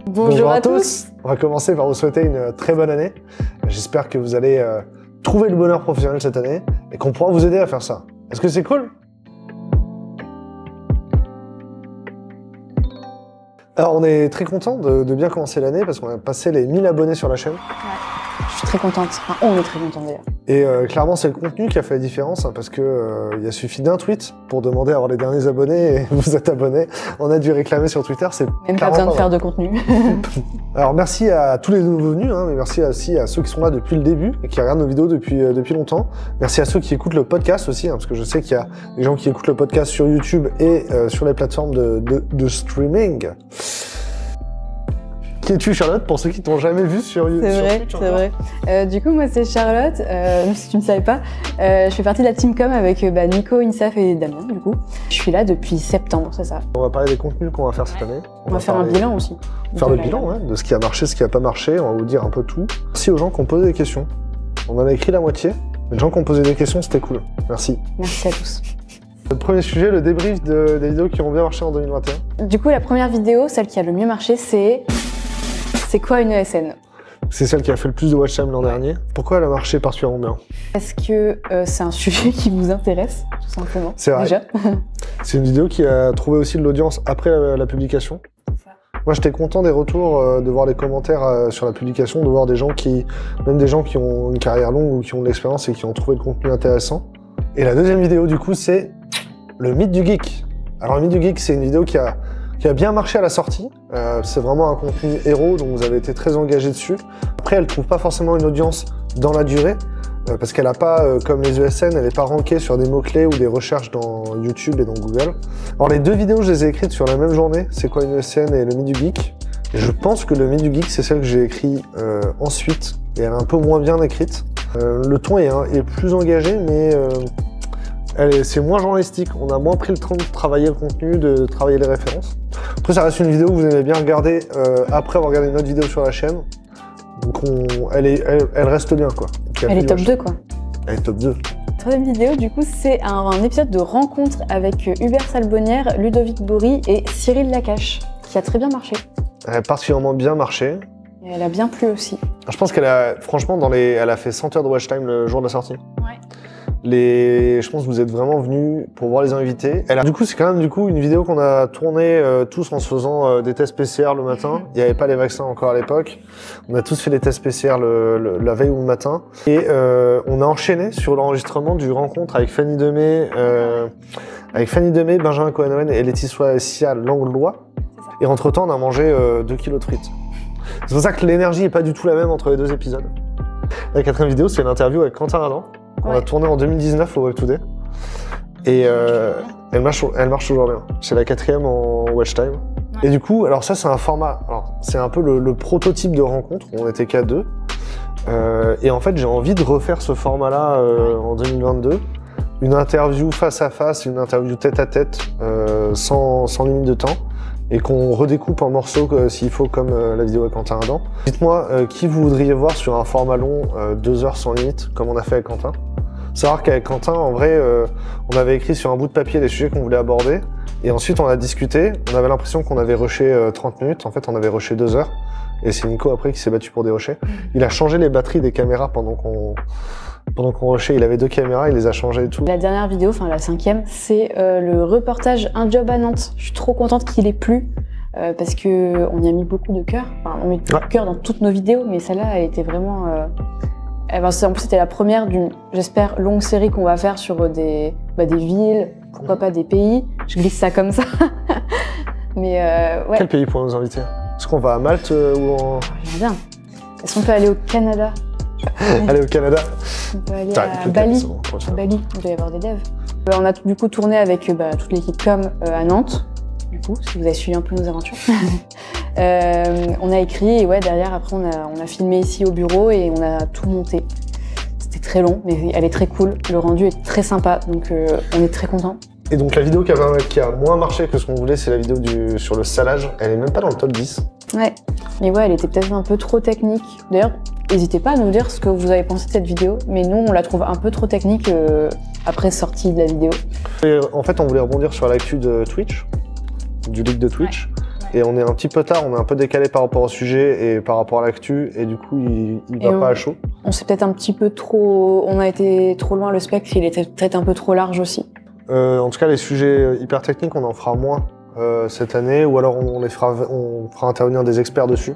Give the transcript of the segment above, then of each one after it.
Bonjour à tous. On va commencer par vous souhaiter une très bonne année. J'espère que vous allez trouver le bonheur professionnel cette année et qu'on pourra vous aider à faire ça. Est-ce que c'est cool? Alors on est très content de bien commencer l'année parce qu'on a passé les 1000 abonnés sur la chaîne. Ouais, je suis très contente. Enfin, on est très contents d'ailleurs. Et clairement c'est le contenu qui a fait la différence hein, parce que il a suffi d'un tweet pour demander à avoir les derniers abonnés et vous êtes abonnés. On a dû réclamer sur Twitter. C'est même pas besoin de faire de contenu. Alors merci à tous les nouveaux venus, hein, mais merci aussi à ceux qui sont là depuis le début et qui regardent nos vidéos depuis longtemps. Merci à ceux qui écoutent le podcast aussi, hein, parce que je sais qu'il y a des gens qui écoutent le podcast sur YouTube et sur les plateformes de streaming. Qui es-tu, Charlotte, pour ceux qui t'ont jamais vu sur YouTube? C'est vrai. Du coup, moi, c'est Charlotte. Même si tu ne savais pas, je fais partie de la team com avec Nico, Insaf et Damien, du coup. Je suis là depuis septembre, c'est ça. On va parler des contenus qu'on va faire cette année. On va faire un bilan aussi. Faire le bilan, ouais, de ce qui a marché, ce qui n'a pas marché. On va vous dire un peu tout. Merci aux gens qui ont posé des questions. On en a écrit la moitié, mais les gens qui ont posé des questions, c'était cool. Merci. Merci à tous. Le premier sujet, le débrief des vidéos qui ont bien marché en 2021. Du coup, la première vidéo, celle qui a le mieux marché, c'est quoi une ESN? C'est celle qui a fait le plus de watch time l'an dernier. Pourquoi elle a marché particulièrement bien? Parce que c'est un sujet qui vous intéresse, tout simplement. C'est vrai. Déjà. C'est une vidéo qui a trouvé aussi de l'audience après la publication. Moi, j'étais content des retours, de voir les commentaires sur la publication, de voir même des gens qui ont une carrière longue ou qui ont de l'expérience et qui ont trouvé le contenu intéressant. Et la deuxième vidéo, du coup, c'est le mythe du geek. Alors, le mythe du geek, c'est une vidéo qui a bien marché à la sortie. C'est vraiment un contenu héros, donc vous avez été très engagé dessus. Après, elle trouve pas forcément une audience dans la durée, parce qu'elle n'a pas, comme les ESN, elle n'est pas rankée sur des mots-clés ou des recherches dans YouTube et dans Google. Alors les deux vidéos, je les ai écrites sur la même journée, c'est quoi une ESN et le mythe du geek. Et je pense que le mythe du geek, c'est celle que j'ai écrite ensuite, et elle est un peu moins bien écrite. Le ton est plus engagé, mais c'est moins journalistique. On a moins pris le temps de travailler le contenu, de travailler les références. Après, ça reste une vidéo que vous aimez bien regarder après avoir regardé une autre vidéo sur la chaîne. Donc elle reste bien, quoi. Elle est top 2, quoi. Elle est top 2. Troisième vidéo, du coup, c'est un épisode de rencontre avec Hubert Salbonnière, Ludovic Bory et Cyril Lacache, qui a très bien marché. Elle a particulièrement bien marché. Et elle a bien plu aussi. Je pense qu'elle a, franchement, elle a fait 100 heures de watch time le jour de la sortie. Ouais. Je pense que vous êtes vraiment venus pour voir les invités. Du coup, c'est quand même une vidéo qu'on a tournée tous en se faisant des tests PCR le matin. Il n'y avait pas les vaccins encore à l'époque. On a tous fait des tests PCR la veille ou le matin. Et on a enchaîné sur l'enregistrement du rencontre avec Fanny Demey, Benjamin Cohen et Laetitia Langlois. Et entre-temps, on a mangé 2 kilos de frites. C'est pour ça que l'énergie n'est pas du tout la même entre les deux épisodes. La quatrième vidéo, c'est une interview avec Quentin Adam. On a tourné en 2019 au Web Today. Et elle marche toujours bien. C'est la 4e en watch time. Ouais. Et du coup, alors ça c'est un format, c'est un peu le prototype de rencontre, on était qu'à 2. Et en fait j'ai envie de refaire ce format-là en 2022. Une interview face à face, une interview tête à tête, sans limite de temps. Et qu'on redécoupe en morceaux s'il faut, comme la vidéo avec Quentin Adam. Dites-moi qui vous voudriez voir sur un format long, 2 heures sans limite, comme on a fait avec Quentin. Savoir qu'avec Quentin, en vrai, on avait écrit sur un bout de papier les sujets qu'on voulait aborder, et ensuite on a discuté, on avait l'impression qu'on avait rushé 30 minutes, en fait on avait rushé 2 heures, et c'est Nico après qui s'est battu pour dérocher. Il a changé les batteries des caméras pendant qu'on rushait, il avait 2 caméras, il les a changées et tout. La dernière vidéo, enfin la 5e, c'est le reportage Un job à Nantes. Je suis trop contente qu'il ait plu, parce qu'on y a mis beaucoup de cœur. Enfin, on met beaucoup de cœur dans toutes nos vidéos, mais celle-là, elle était vraiment... en plus, c'était la première d'une, j'espère, longue série qu'on va faire sur des villes, pourquoi pas des pays. Je glisse ça comme ça. Mais ouais. Quel pays pour nous inviter? Est-ce qu'on va à Malte ou en... J'aimerais bien. Est-ce qu'on peut aller au Canada? Aller au Canada. On peut aller à Bali. À Bali, il doit y avoir des devs. On a du coup tourné avec toute l'équipe com à Nantes, du coup, si vous avez suivi un peu nos aventures. On a écrit et derrière après on a filmé ici au bureau et on a tout monté. C'était très long, mais elle est très cool. Le rendu est très sympa, donc on est très contents. Et donc la vidéo qui a moins marché que ce qu'on voulait, c'est la vidéo sur le salage. Elle est même pas dans le top 10. Ouais, mais elle était peut-être un peu trop technique. D'ailleurs, n'hésitez pas à nous dire ce que vous avez pensé de cette vidéo, mais nous on la trouve un peu trop technique après sortie de la vidéo. Et en fait, on voulait rebondir sur l'actu de Twitch, du leak de Twitch. Et on est un petit peu tard, on est un peu décalé par rapport au sujet et par rapport à l'actu, et du coup, il va pas à chaud. On s'est peut-être un petit peu trop... On a été trop loin, le spectre, il était peut-être un peu trop large aussi. En tout cas, les sujets hyper techniques, on en fera moins cette année, ou alors on fera intervenir des experts dessus.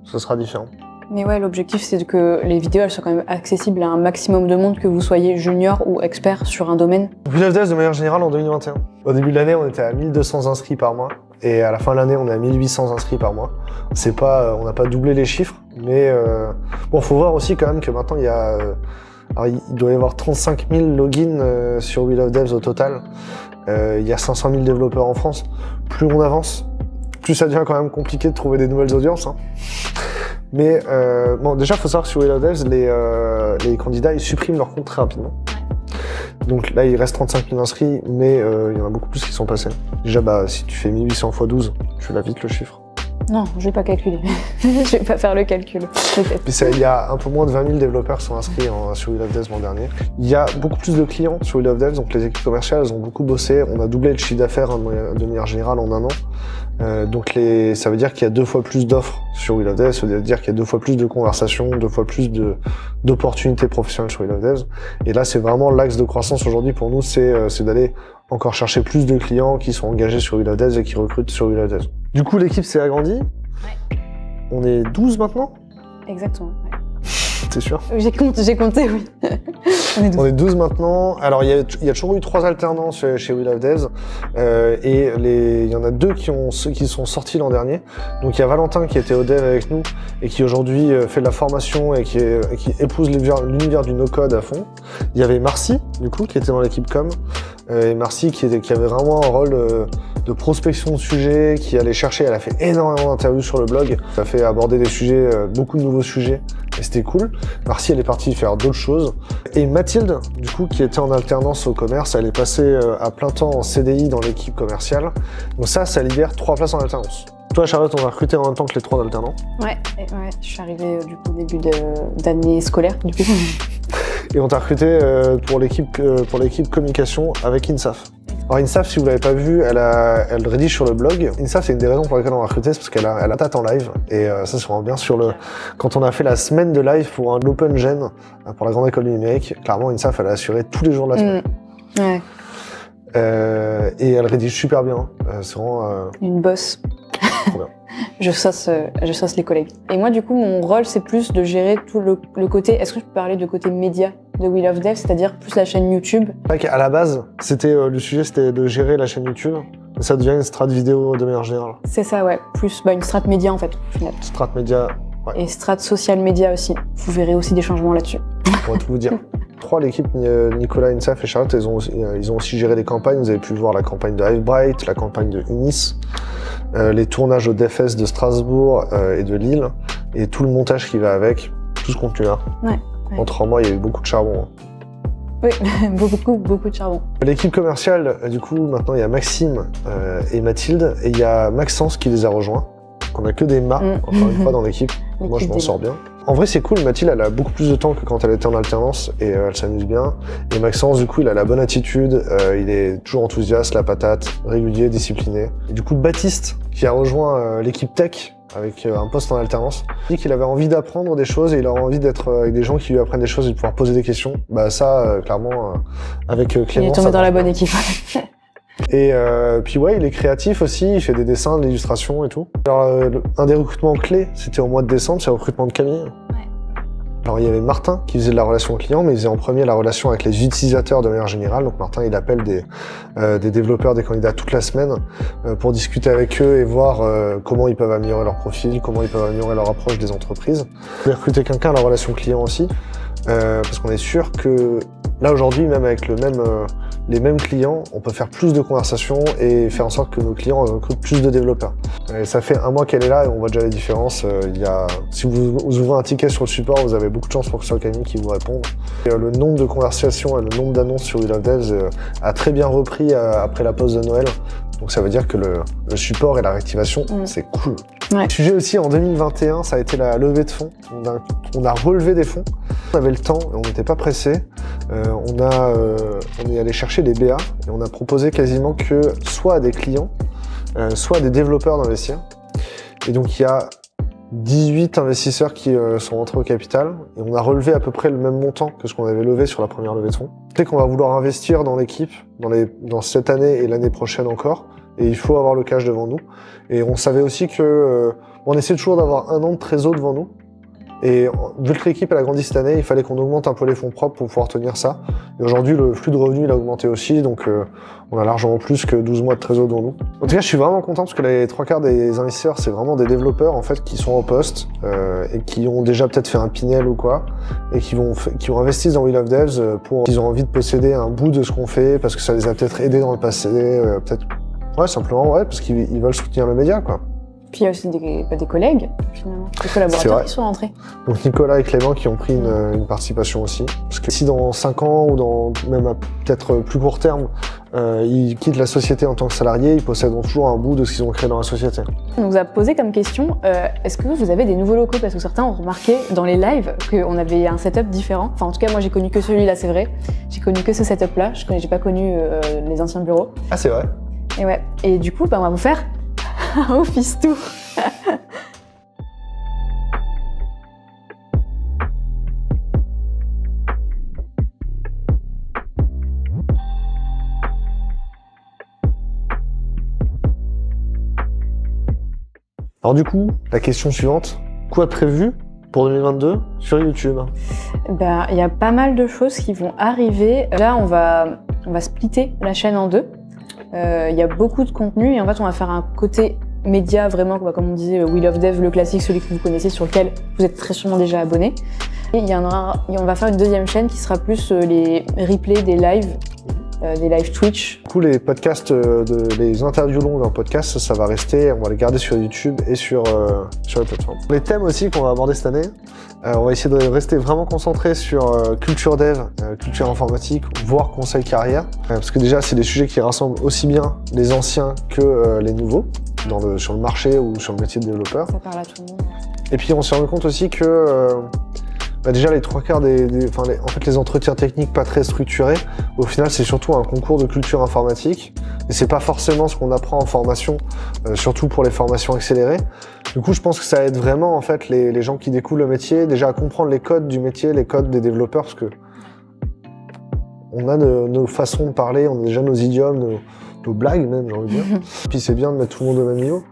Ce sera différent. Mais ouais, l'objectif, c'est que les vidéos, elles soient quand même accessibles à un maximum de monde, que vous soyez junior ou expert sur un domaine. We Love Devs, de manière générale, en 2021. Au début de l'année, on était à 1200 inscrits par mois. Et à la fin de l'année, on est à 1800 inscrits par mois. C'est pas, on n'a pas doublé les chiffres, mais bon, faut voir aussi quand même que maintenant, il y a... alors, il doit y avoir 35 000 logins sur We Love Devs au total. Il y a 500 000 développeurs en France. Plus on avance, plus ça devient quand même compliqué de trouver des nouvelles audiences. Hein. Mais bon, déjà, il faut savoir que sur We Love Devs, les candidats, ils suppriment leur compte très rapidement. Donc là, il reste 35 000 inscrits, mais il y en a beaucoup plus qui sont passés. Déjà, si tu fais 1800 x 12, tu l'as vite le chiffre. Non, je vais pas calculer. Je vais pas faire le calcul. Puis il y a un peu moins de 20 000 développeurs qui sont inscrits sur We Love Devs l'an dernier. Il y a beaucoup plus de clients sur We Love Devs, donc les équipes commerciales, elles ont beaucoup bossé. On a doublé le chiffre d'affaires de manière générale en un an. Donc ça veut dire qu'il y a 2 fois plus d'offres sur We Love Devs, ça veut dire qu'il y a 2 fois plus de conversations, 2 fois plus d'opportunités professionnelles sur We Love Devs. Et là, c'est vraiment l'axe de croissance aujourd'hui pour nous, c'est d'aller encore chercher plus de clients qui sont engagés sur We Love Devs et qui recrutent sur We Love Devs. Du coup, l'équipe s'est agrandie. Ouais. On est 12 maintenant. Exactement. Ouais. C'est sûr. J'ai compté, oui. On est 12 maintenant. Alors, il y a toujours eu 3 alternants chez We Love Devs. Et il y en a 2 qui sont sortis l'an dernier. Donc, il y a Valentin qui était au dev avec nous et qui aujourd'hui fait de la formation et qui épouse l'univers du no-code à fond. Il y avait Marcy, du coup, qui était dans l'équipe com. Et Marcy qui avait vraiment un rôle de prospection de sujets, qui allait chercher, elle a fait énormément d'interviews sur le blog, ça a fait aborder des sujets, beaucoup de nouveaux sujets, et c'était cool. Marcy, elle est partie faire d'autres choses. Et Mathilde, du coup, qui était en alternance au commerce, elle est passée à plein temps en CDI dans l'équipe commerciale. Donc ça libère 3 places en alternance. Toi, Charlotte, on va recruter en même temps que les 3 alternants. Ouais, je suis arrivée du coup début d'année scolaire, du coup. Et on t'a recruté pour l'équipe communication avec INSAF. Alors INSAF, si vous l'avez pas vu, elle rédige sur le blog. INSAF, c'est une des raisons pour lesquelles on l'a recruté, c'est parce qu'elle a date en live. Et ça, c'est vraiment bien quand on a fait la semaine de live pour l'Open Gen, pour la grande école du numérique, clairement, INSAF, elle a assuré tous les jours de la semaine. Ouais. Et elle rédige super bien. C'est vraiment... Une bosse. Trop bien. Je sauce les collègues. Et moi, du coup, mon rôle, c'est plus de gérer tout le côté... Est-ce que je peux parler de côté média de We Love Devs, c'est-à-dire plus la chaîne YouTube? À la base, le sujet, c'était de gérer la chaîne YouTube. Et ça devient une strat vidéo de manière générale. C'est ça, ouais. Plus une strat média, en fait, au final. Strat média, ouais. Et strat social média aussi. Vous verrez aussi des changements là-dessus. On va tout vous dire. 3, l'équipe, Nicolas, INSAF et Charlotte, ils ont aussi géré des campagnes. Vous avez pu voir la campagne de Hivebright, la campagne de Unis, les tournages au DFS de Strasbourg et de Lille, et tout le montage qui va avec, tout ce contenu-là. Ouais. En 3 mois, il y a eu beaucoup de charbon. Oui, beaucoup de charbon. L'équipe commerciale, du coup, maintenant, il y a Maxime et Mathilde, et il y a Maxence qui les a rejoints. On a que des mâts, encore une fois, dans l'équipe. Moi, je m'en sors bien. En vrai, c'est cool. Mathilde, elle a beaucoup plus de temps que quand elle était en alternance et elle s'amuse bien. Et Maxence, du coup, il a la bonne attitude. Il est toujours enthousiaste, la patate, régulier, discipliné. Et du coup, Baptiste, qui a rejoint l'équipe tech avec un poste en alternance, il dit qu'il avait envie d'apprendre des choses et il a envie d'être avec des gens qui lui apprennent des choses et de pouvoir poser des questions. Bah ça, clairement, avec Clément... Il est tombé dans la bonne équipe. Et puis ouais, il est créatif aussi, il fait des dessins, de l'illustration et tout. Alors, un des recrutements clés, c'était au mois de décembre, c'est le recrutement de Camille. Ouais. Alors il y avait Martin qui faisait de la relation client, mais il faisait en premier la relation avec les utilisateurs de manière générale. Donc Martin, il appelle des développeurs, des candidats toute la semaine pour discuter avec eux et voir comment ils peuvent améliorer leur profil, comment ils peuvent améliorer leur approche des entreprises. Il a recruté quelqu'un à la relation client aussi, parce qu'on est sûr que là aujourd'hui, même avec les mêmes clients, on peut faire plus de conversations et faire en sorte que nos clients recrutent plus de développeurs. Et ça fait 1 mois qu'elle est là et on voit déjà les différences. Si vous ouvrez un ticket sur le support, vous avez beaucoup de chances pour que ce soit Camille qui vous réponde. Et, le nombre de conversations et le nombre d'annonces sur We Love Devs a très bien repris après la pause de Noël. Donc ça veut dire que le support et la réactivation, c'est cool. Ouais. Le sujet aussi en 2021, ça a été la levée de fonds. On a relevé des fonds. On avait le temps et on n'était pas pressé. On est allé chercher des BA et on a proposé quasiment que soit à des clients, soit des développeurs d'investir. Et donc il y a 18 investisseurs qui sont rentrés au capital et on a relevé à peu près le même montant que ce qu'on avait levé sur la première levée de fonds. C'est qu'on va vouloir investir dans l'équipe dans cette année et l'année prochaine encore, et il faut avoir le cash devant nous. Et on savait aussi que on essaie toujours d'avoir 1 an de trésor devant nous. Et vu que l'équipe elle a grandi cette année, il fallait qu'on augmente un peu les fonds propres pour pouvoir tenir ça. Et aujourd'hui, le flux de revenus il a augmenté aussi, donc on a largement plus que 12 mois de trésor devant nous. En tout cas, je suis vraiment content parce que les 3/4 des investisseurs, c'est vraiment des développeurs en fait qui sont en poste et qui ont déjà peut-être fait un Pinel ou quoi, et qui ont investi dans We Love Devs pour qu'ils ont envie de posséder un bout de ce qu'on fait parce que ça les a peut-être aidés dans le passé, peut-être simplement parce qu'ils veulent soutenir le média quoi. Puis il y a aussi des collègues, finalement, des collaborateurs qui sont rentrés. Donc Nicolas et Clément qui ont pris une participation aussi. Parce que si dans 5 ans ou dans même à peut-être plus court terme, ils quittent la société en tant que salariés, ils possèderont toujours un bout de ce qu'ils ont créé dans la société. On nous a posé comme question, est-ce que vous avez des nouveaux locaux? Parce que certains ont remarqué dans les lives qu'on avait un setup différent. Enfin en tout cas moi j'ai connu que celui-là, c'est vrai. J'ai connu que ce setup-là, j'ai pas connu les anciens bureaux. Ah c'est vrai? Et ouais. Et du coup, on va vous faire un office tour. Alors du coup, la question suivante, quoi de prévu pour 2022 sur YouTube? Il y a pas mal de choses qui vont arriver. Là, on va splitter la chaîne en 2. Il y a beaucoup de contenu et en fait, on va faire un côté média vraiment, comme on disait, We Love Dev, le classique, celui que vous connaissez, sur lequel vous êtes très sûrement déjà abonné. Et on va faire une deuxième chaîne qui sera plus les replays des lives Twitch. Du coup, les podcasts, les interviews longues en podcast, ça va rester, on va les garder sur YouTube et sur les plateformes. Les thèmes aussi qu'on va aborder cette année, on va essayer de rester vraiment concentré sur culture dev, culture informatique, voire conseil carrière. Parce que déjà, c'est des sujets qui rassemblent aussi bien les anciens que les nouveaux, sur le marché ou sur le métier de développeur. Ça parle à tout le monde. Et puis, on s'est rendu compte aussi que déjà, les 3/4 en fait, les entretiens techniques pas très structurés, au final, c'est surtout un concours de culture informatique. Et c'est pas forcément ce qu'on apprend en formation, surtout pour les formations accélérées. Du coup, je pense que ça aide vraiment, en fait, les gens qui découvrent le métier, déjà à comprendre les codes du métier, les codes des développeurs, parce que on a nos façons de parler, on a déjà nos idiomes, nos blagues même, j'ai envie de dire. Puis c'est bien de mettre tout le monde au même niveau.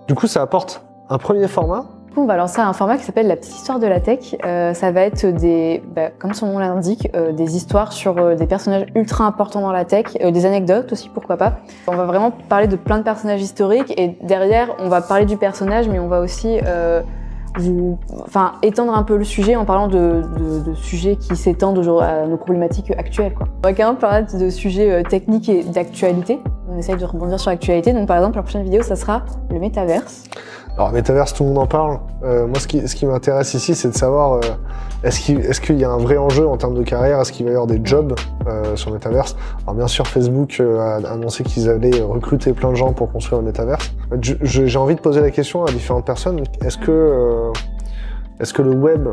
Du coup, ça apporte un premier format. On va lancer un format qui s'appelle la petite histoire de la tech. Ça va être comme son nom l'indique, des histoires sur des personnages ultra importants dans la tech, des anecdotes aussi, pourquoi pas. On va vraiment parler de plein de personnages historiques et derrière, on va parler du personnage, mais on va aussi étendre un peu le sujet en parlant de sujets qui s'étendent à nos problématiques actuelles, quoi. On va quand même parler de sujets techniques et d'actualité. On essaye de rebondir sur l'actualité. Donc par exemple, la prochaine vidéo, ça sera le métaverse. Alors, Metaverse, tout le monde en parle. Moi, ce qui m'intéresse ici, c'est de savoir est-ce qu'il y a un vrai enjeu en termes de carrière? Est-ce qu'il va y avoir des jobs sur Metaverse? Alors, bien sûr, Facebook a annoncé qu'ils allaient recruter plein de gens pour construire le Metaverse. J'ai envie de poser la question à différentes personnes. Est-ce que le web,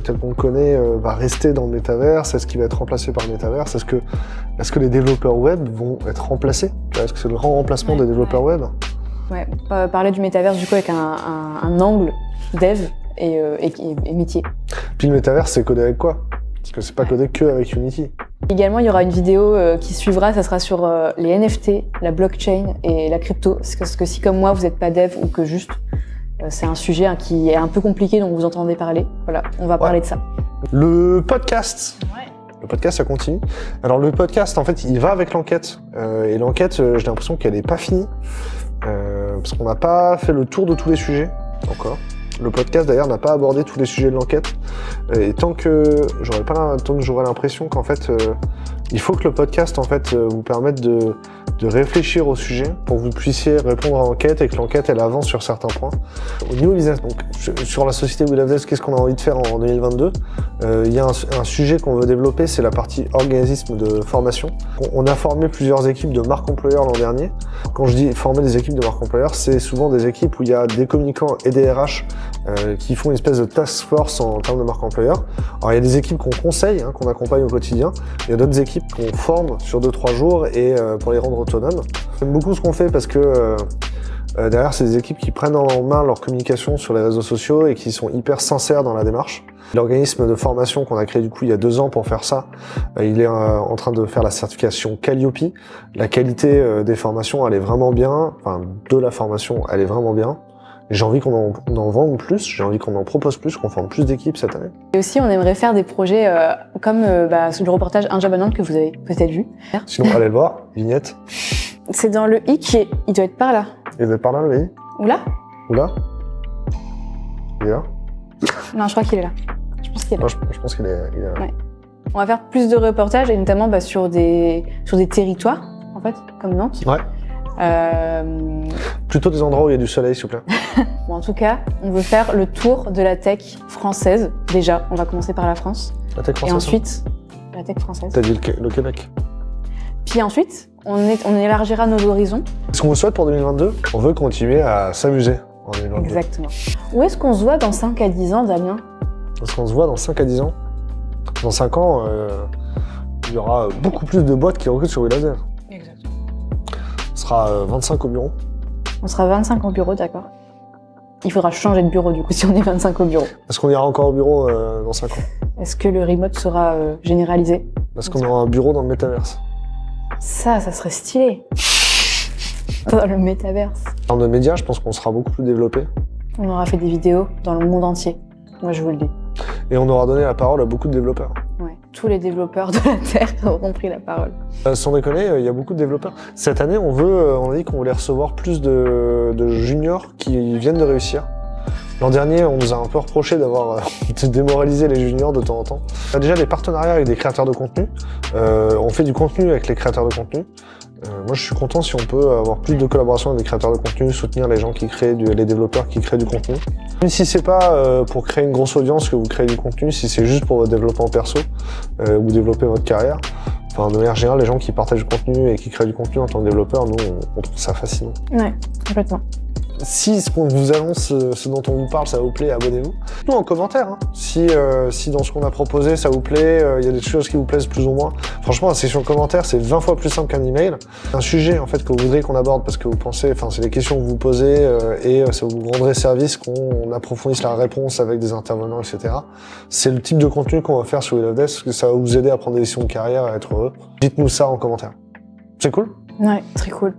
tel qu'on le connaît, va rester dans le Metaverse? Est-ce qu'il va être remplacé par le Metaverse? Est-ce que les développeurs web vont être remplacés? Est-ce que c'est le grand remplacement des développeurs web? Ouais, parler du métaverse du coup avec un angle dev et métier. Puis le métaverse, c'est codé avec quoi? Parce que c'est pas codé que avec Unity. Également, il y aura une vidéo qui suivra, ça sera sur les NFT, la blockchain et la crypto. Parce que si comme moi, vous n'êtes pas dev ou que juste c'est un sujet qui est un peu compliqué dont vous entendez parler, voilà, on va parler de ça. Le podcast. Ouais. Le podcast, ça continue. Alors le podcast, en fait, il va avec l'enquête. Et l'enquête, j'ai l'impression qu'elle n'est pas finie. Parce qu'on n'a pas fait le tour de tous les sujets encore. Le podcast d'ailleurs n'a pas abordé tous les sujets de l'enquête. Et tant que j'aurai l'impression qu'en fait il faut que le podcast en fait vous permette de réfléchir au sujet pour que vous puissiez répondre à l'enquête et que l'enquête elle avance sur certains points. Au niveau business, donc sur la société We Love Devs, qu'est-ce qu'on a envie de faire en 2022? Il y a un sujet qu'on veut développer, c'est la partie organisme de formation. On a formé plusieurs équipes de marque employeur l'an dernier. Quand je dis former des équipes de marque employeur, c'est souvent des équipes où il y a des communicants et des RH qui font une espèce de task force en termes de marque employeur. Alors il y a des équipes qu'on conseille, qu'on accompagne au quotidien. Il y a d'autres équipes équipes qu'on forme sur 2-3 jours et pour les rendre autonomes. J'aime beaucoup ce qu'on fait parce que derrière, c'est des équipes qui prennent en main leur communication sur les réseaux sociaux et qui sont hyper sincères dans la démarche. L'organisme de formation qu'on a créé du coup il y a 2 ans pour faire ça, il est en train de faire la certification Calliope. La qualité des formations, elle est vraiment bien, enfin de la formation, elle est vraiment bien. J'ai envie qu'on en vende plus, j'ai envie qu'on en propose plus, qu'on forme plus d'équipes cette année. Et aussi, on aimerait faire des projets comme le reportage Un job à Nantes que vous avez peut-être vu. Sinon, allez le voir, vignette. C'est dans le i il doit être par là. Il doit être par là, le i. Ou là? Ou là? Il est là? Non, je crois qu'il est là. Je pense qu'il est là. Non, je pense qu'il est là. Ouais. On va faire plus de reportages et notamment sur des territoires, en fait, comme Nantes. Ouais. Plutôt des endroits où il y a du soleil, s'il vous plaît. Bon, en tout cas, on veut faire le tour de la tech française. Déjà, on va commencer par la France. La tech française. Et ensuite, la tech française. T'as dit le Québec. Puis ensuite, on élargira nos horizons. Ce qu'on vous souhaite pour 2022, on veut continuer à s'amuser en 2022. Exactement. Où est-ce qu'on se voit dans 5 à 10 ans, Damien? Est-ce qu'on se voit dans 5 à 10 ans? Dans 5 ans, il y aura beaucoup plus de boîtes qui recrutent sur WeLaser. Exactement. On sera 25 au bureau. On sera 25 au bureau, d'accord. Il faudra changer de bureau du coup si on est 25 au bureau. Est-ce qu'on ira encore au bureau dans 5 ans? Est-ce que le remote sera généralisé? Est-ce qu'on aura un bureau dans le métaverse? Ça serait stylé. Dans le métaverse. En termes de médias, je pense qu'on sera beaucoup plus développé. On aura fait des vidéos dans le monde entier. Moi, je vous le dis. Et on aura donné la parole à beaucoup de développeurs. Ouais. Tous les développeurs de la Terre auront pris la parole. Sans déconner, il y a beaucoup de développeurs. Cette année, on a dit qu'on voulait recevoir plus de juniors qui viennent de réussir. L'an dernier, on nous a un peu reproché d'avoir démoralisé les juniors de temps en temps. On a déjà des partenariats avec des créateurs de contenu. On fait du contenu avec les créateurs de contenu. Moi, je suis content si on peut avoir plus de collaboration avec des créateurs de contenu, soutenir les gens qui créent les développeurs qui créent du contenu. Même si c'est pas pour créer une grosse audience que vous créez du contenu, si c'est juste pour votre développement perso ou développer votre carrière, enfin, de manière générale, les gens qui partagent du contenu et qui créent du contenu en tant que développeur, nous, on trouve ça fascinant. Ouais, complètement. Si ce qu'on vous annonce, ce dont on vous parle, ça vous plaît, abonnez-vous. Nous en commentaire, hein. Si dans ce qu'on a proposé, ça vous plaît, il y a des choses qui vous plaisent plus ou moins. Franchement, la section commentaires, c'est 20 fois plus simple qu'un email. Un sujet en fait que vous voudrez qu'on aborde parce que vous pensez, enfin c'est des questions que vous posez et ça vous rendrait service qu'on approfondisse la réponse avec des intervenants, etc. C'est le type de contenu qu'on va faire sur We Love Desk, parce que ça va vous aider à prendre des décisions de carrière, à être heureux. Dites-nous ça en commentaire. C'est cool? Ouais, très cool.